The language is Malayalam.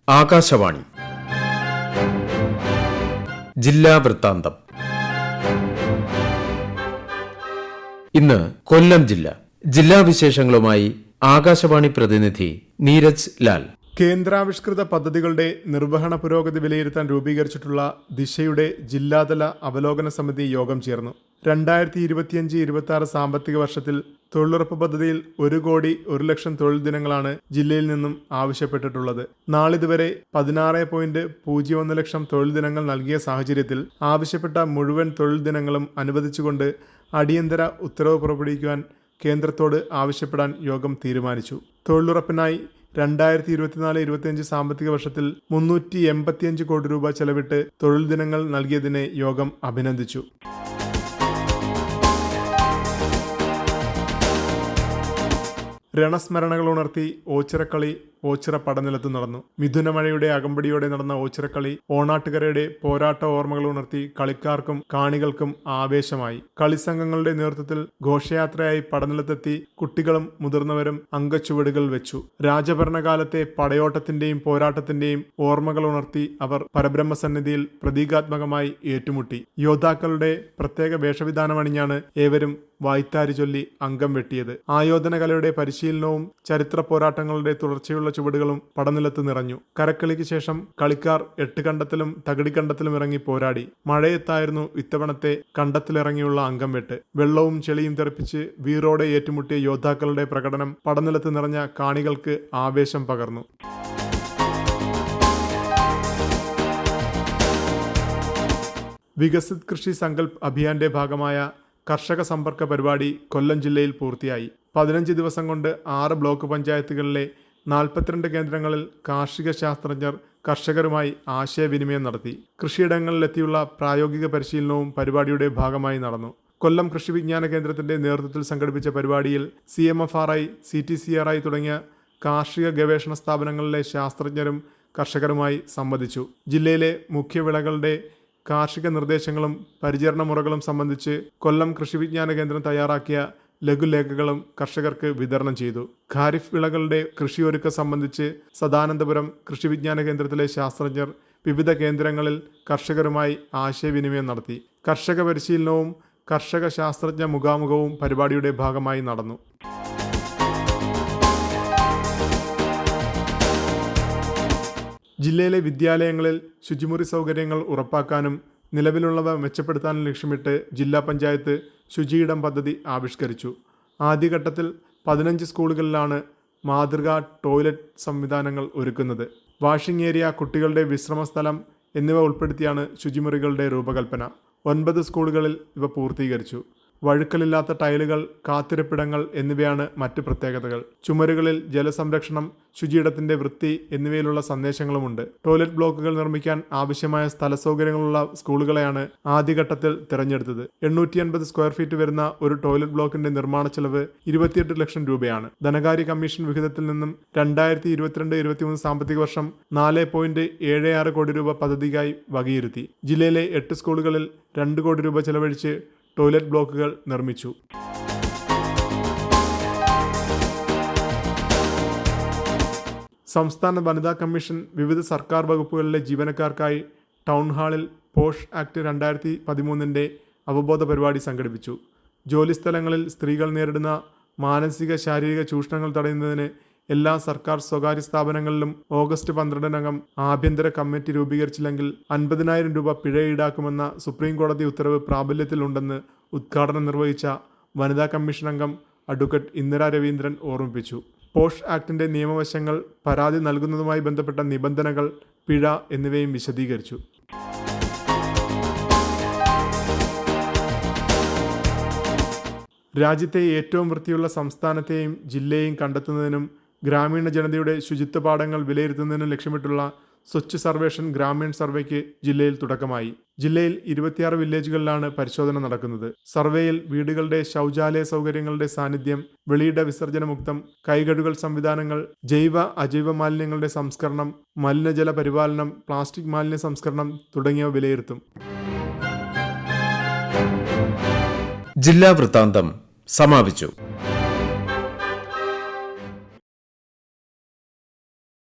ആകാശവാണി ജില്ലാ വൃത്താന്തം. ഇന്ന് കൊല്ലം ജില്ലാ വിശേഷങ്ങളുമായി ആകാശവാണി പ്രതിനിധി നീരജ് ലാൽ. കേന്ദ്രാവിഷ്കൃത പദ്ധതികളുടെ നിർവഹണ പുരോഗതി വിലയിരുത്താൻ രൂപീകരിച്ചിട്ടുള്ള ദിശയുടെ ജില്ലാതല അവലോകന സമിതി യോഗം ചേർന്നു. 2025-26 സാമ്പത്തിക വർഷത്തിൽ തൊഴിലുറപ്പ് പദ്ധതിയിൽ 1,01,00,000 തൊഴിൽ ദിനങ്ങളാണ് ജില്ലയിൽ നിന്നും ആവശ്യപ്പെട്ടിട്ടുള്ളത്. നാളിതുവരെ 16.01 ലക്ഷം തൊഴിൽ ദിനങ്ങൾ നൽകിയ സാഹചര്യത്തിൽ ആവശ്യപ്പെട്ട മുഴുവൻ തൊഴിൽ ദിനങ്ങളും അനുവദിച്ചുകൊണ്ട് അടിയന്തര ഉത്തരവ് പുറപ്പെടുവിക്കുവാൻ കേന്ദ്രത്തോട് ആവശ്യപ്പെടാൻ യോഗം തീരുമാനിച്ചു. തൊഴിലുറപ്പിനായി 2024-25 സാമ്പത്തിക വർഷത്തിൽ 385 കോടി രൂപ ചെലവിട്ട് തൊഴിൽ ദിനങ്ങൾ നൽകിയതിനെ യോഗം അഭിനന്ദിച്ചു. രണസ്മരണകൾ ഉണർത്തി ഓച്ചിറക്കളി ഓച്ചിറ പടനിലത്ത് നടന്നു. മിഥുനമഴയുടെ അകമ്പടിയോടെ നടന്ന ഓച്ചിറക്കളി ഓണാട്ടുകരയുടെ പോരാട്ട ഓർമ്മകൾ ഉണർത്തി കളിക്കാർക്കും കാണികൾക്കും ആവേശമായി. കളിസംഘങ്ങളുടെ നേതൃത്വത്തിൽ ഘോഷയാത്രയായി പടനിലത്തെത്തി കുട്ടികളും മുതിർന്നവരും അംഗച്ചുവടുകൾ വെച്ചു. രാജഭരണകാലത്തെ പടയോട്ടത്തിന്റെയും പോരാട്ടത്തിന്റെയും ഓർമ്മകൾ ഉണർത്തി അവർ പരബ്രഹ്മസന്നിധിയിൽ പ്രതീകാത്മകമായി ഏറ്റുമുട്ടി. യോദ്ധാക്കളുടെ പ്രത്യേക വേഷവിധാനമണിഞ്ഞാണ് ഏവരും വായ്ത്താരി ചൊല്ലി അംഗം വെട്ടിയത്. ആയോധന കലയുടെ പരിശീലനവും ചരിത്ര പോരാട്ടങ്ങളുടെ തുടർച്ചയുള്ള ചുവടുകളും പടനിലത്ത് നിറഞ്ഞു. കരക്കളിക്ക് ശേഷം കളിക്കാർ 8 കണ്ടത്തിലും തകിടിക്കണ്ടത്തിലും ഇറങ്ങി പോരാടി. മഴയത്തായിരുന്നു ഇത്തവണത്തെ കണ്ടത്തിലിറങ്ങിയുള്ള അംഗം വെട്ട്. വെള്ളവും ചെളിയും തെറിപ്പിച്ച് വീറോടെ ഏറ്റുമുട്ടിയ യോദ്ധാക്കളുടെ പ്രകടനം പടനിലത്ത് നിറഞ്ഞ കാണികൾക്ക് ആവേശം പകർന്നു. വികസിത് കൃഷി സങ്കൽപ് അഭിയാന്റെ ഭാഗമായ കർഷക സമ്പർക്ക പരിപാടി കൊല്ലം ജില്ലയിൽ പൂർത്തിയായി. 15 ദിവസം കൊണ്ട് 6 ബ്ലോക്ക് പഞ്ചായത്തുകളിലെ 42 കേന്ദ്രങ്ങളിൽ കാർഷിക ശാസ്ത്രജ്ഞർ കർഷകരുമായി ആശയവിനിമയം നടത്തി. കൃഷിയിടങ്ങളിലെത്തിയുള്ള പ്രായോഗിക പരിശീലനവും പരിപാടിയുടെ ഭാഗമായി നടന്നു. കൊല്ലം കൃഷി വിജ്ഞാന കേന്ദ്രത്തിന്റെ നേതൃത്വത്തിൽ സംഘടിപ്പിച്ച പരിപാടിയിൽ CMFRI, CTCRI തുടങ്ങിയ കാർഷിക ഗവേഷണ സ്ഥാപനങ്ങളിലെ ശാസ്ത്രജ്ഞരും കർഷകരുമായി സംവദിച്ചു. ജില്ലയിലെ മുഖ്യവിളകളുടെ കാർഷിക നിർദ്ദേശങ്ങളും പരിചരണ മുറകളും സംബന്ധിച്ച് കൊല്ലം കൃഷി വിജ്ഞാന കേന്ദ്രം തയ്യാറാക്കിയ ലഘുലേഖകളും കർഷകർക്ക് വിതരണം ചെയ്തു. ഖാരിഫ് വിളകളുടെ കൃഷിയൊരുക്കം സംബന്ധിച്ച് സദാനന്ദപുരം കൃഷി വിജ്ഞാന കേന്ദ്രത്തിലെ ശാസ്ത്രജ്ഞർ വിവിധ കേന്ദ്രങ്ങളിൽ കർഷകരുമായി ആശയവിനിമയം നടത്തി. കർഷക പരിശീലനവും കർഷക ശാസ്ത്രജ്ഞ മുഖാമുഖവും പരിപാടിയുടെ ഭാഗമായി നടന്നു. ജില്ലയിലെ വിദ്യാലയങ്ങളിൽ ശുചിമുറി സൗകര്യങ്ങൾ ഉറപ്പാക്കാനും നിലവിലുള്ളവ മെച്ചപ്പെടുത്താനും ലക്ഷ്യമിട്ട് ജില്ലാ പഞ്ചായത്ത് ശുചിയിടം പദ്ധതി ആവിഷ്കരിച്ചു. ആദ്യഘട്ടത്തിൽ 15 സ്കൂളുകളിലാണ് മാതൃകാ ടോയ്ലറ്റ് സംവിധാനങ്ങൾ ഒരുക്കുന്നത്. വാഷിംഗ് ഏരിയ, കുട്ടികളുടെ വിശ്രമ സ്ഥലം എന്നിവ ഉൾപ്പെടുത്തിയാണ് ശുചിമുറികളുടെ രൂപകൽപ്പന. 9 സ്കൂളുകളിൽ ഇവ പൂർത്തീകരിച്ചു. വഴുക്കലില്ലാത്ത ടൈലുകൾ, കാത്തിരിപ്പിടങ്ങൾ എന്നിവയാണ് മറ്റ് പ്രത്യേകതകൾ. ചുമരുകളിൽ ജലസംരക്ഷണം, ശുചിയിടത്തിന്റെ വൃത്തി എന്നിവയിലുള്ള സന്ദേശങ്ങളുമുണ്ട്. ടോയ്ലറ്റ് ബ്ലോക്കുകൾ നിർമ്മിക്കാൻ ആവശ്യമായ സ്ഥല സൗകര്യങ്ങളുള്ള സ്കൂളുകളെയാണ് ആദ്യഘട്ടത്തിൽ തിരഞ്ഞെടുത്തത്. 850 സ്ക്വയർ ഫീറ്റ് വരുന്ന ഒരു ടോയ്ലറ്റ് ബ്ലോക്കിന്റെ നിർമ്മാണ ചെലവ് 28 ലക്ഷം രൂപയാണ്. ധനകാര്യ കമ്മീഷൻ വിഹിതത്തിൽ നിന്നും 2022-23 സാമ്പത്തിക വർഷം 4.76 കോടി രൂപ പദ്ധതിക്കായി വകയിരുത്തി. ജില്ലയിലെ 8 സ്കൂളുകളിൽ 2 കോടി രൂപ ചെലവഴിച്ച് ടോയ്ലറ്റ് ബ്ലോക്കുകൾ നിർമ്മിച്ചു. സംസ്ഥാന വനിതാ കമ്മീഷൻ വിവിധ സർക്കാർ വകുപ്പുകളിലെ ജീവനക്കാർക്കായി ടൗൺ ഹാളിൽ പോഷ് ആക്ട് 2013 അവബോധ പരിപാടി സംഘടിപ്പിച്ചു. ജോലിസ്ഥലങ്ങളിൽ സ്ത്രീകൾ നേരിടുന്ന മാനസിക ശാരീരിക ചൂഷണങ്ങൾ തടയുന്നതിന് എല്ലാ സർക്കാർ സ്വകാര്യ സ്ഥാപനങ്ങളിലും ഓഗസ്റ്റ് 12 ആഭ്യന്തര കമ്മിറ്റി രൂപീകരിച്ചില്ലെങ്കിൽ 50,000 രൂപ പിഴ ഈടാക്കുമെന്ന സുപ്രീം കോടതി ഉത്തരവ് പ്രാബല്യത്തിലുണ്ടെന്ന് ഉദ്ഘാടനം നിർവഹിച്ച വനിതാ കമ്മീഷൻ അംഗം അഡ്വക്കേറ്റ് ഇന്ദിര രവീന്ദ്രൻ ഓർമ്മിപ്പിച്ചു. പോഷ് ആക്ടിന്റെ നിയമവശങ്ങൾ, പരാതി നൽകുന്നതുമായി ബന്ധപ്പെട്ട നിബന്ധനകൾ, പിഴ എന്നിവയും വിശദീകരിച്ചു. രാജ്യത്തെ ഏറ്റവും വൃത്തിയുള്ള സംസ്ഥാനത്തെയും ജില്ലയെയും കണ്ടെത്തുന്നതിനും ഗ്രാമീണ ജനതയുടെ ശുചിത്വ പാഠങ്ങൾ വിലയിരുത്തുന്നതിനും ലക്ഷ്യമിട്ടുള്ള സ്വച്ഛ് സർവേഷൻ ഗ്രാമീൺ സർവേക്ക് ജില്ലയിൽ തുടക്കമായി. ജില്ലയിൽ 26 വില്ലേജുകളിലാണ് പരിശോധന നടക്കുന്നത്. സർവേയിൽ വീടുകളുടെ ശൗചാലയ സൗകര്യങ്ങളുടെ സാന്നിധ്യം, വെളിയിട വിസർജനമുക്തം, കൈകഴുകൽ സംവിധാനങ്ങൾ, ജൈവ അജൈവ മാലിന്യങ്ങളുടെ സംസ്കരണം, മലിനജല പരിപാലനം, പ്ലാസ്റ്റിക് മാലിന്യ സംസ്കരണം തുടങ്ങിയവ വിലയിരുത്തും. ജില്ലാ വൃത്താന്തം സമാപിച്ചു.